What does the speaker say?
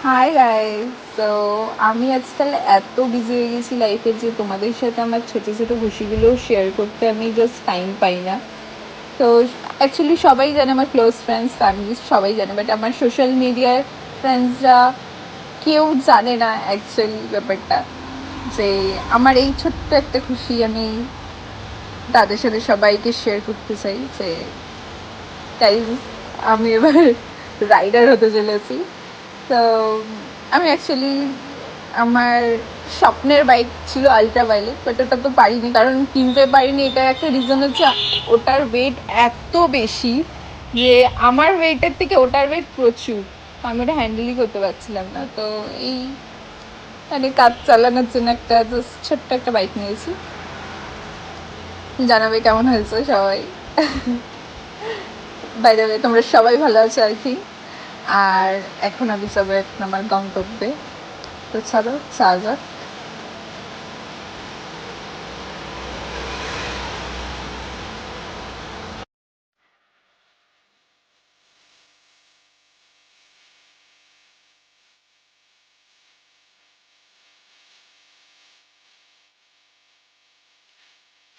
Hi guys. তো আমি আজকাল এত বিজি হয়ে গেছি লাইফে যে তোমাদের সাথে আমার ছোট ছোট খুশিগুলো শেয়ার করতে আমি জাস্ট টাইম পাই না। তো অ্যাকচুয়ালি সবাই জানে, আমার ক্লোজ ফ্রেন্ডস ফ্যামিলি সবাই জানে, বাট আমার সোশ্যাল মিডিয়ার ফ্রেন্ডসরা কেউ জানে না অ্যাকচুয়ালি ব্যাপারটা, যে আমার এই ছোট্ট একটা খুশি আমি তাদের সাথে সবাইকে শেয়ার করতে চাই। যে তাই আমি এবার রাইডার হতে চলেছি। তো আমি অ্যাকচুয়ালি আমার স্বপ্নের বাইক ছিল আলট্রা ভায়োলেট, বাট ওটা তো পারিনি, কারণ কিনতে পারিনি। এটা একটা রিজন হচ্ছে ওটার ওয়েট এত বেশি যে আমার ওয়েটের থেকে ওটার ওয়েট প্রচুর, আমি ওটা হ্যান্ডেলই করতে পারছিলাম না। তো এই মানে কাজ চালানোর জন্য একটা জাস্ট ছোট্ট একটা বাইক নিয়েছি। জানাবে কেমন হয়েছে সবাই। বাই দ্য ওয়ে তোমরা সবাই ভালো আছো আর কি। আর এখন আমি সবাই আমার গন্তব্যে, তো চলো যাওয়া যাক।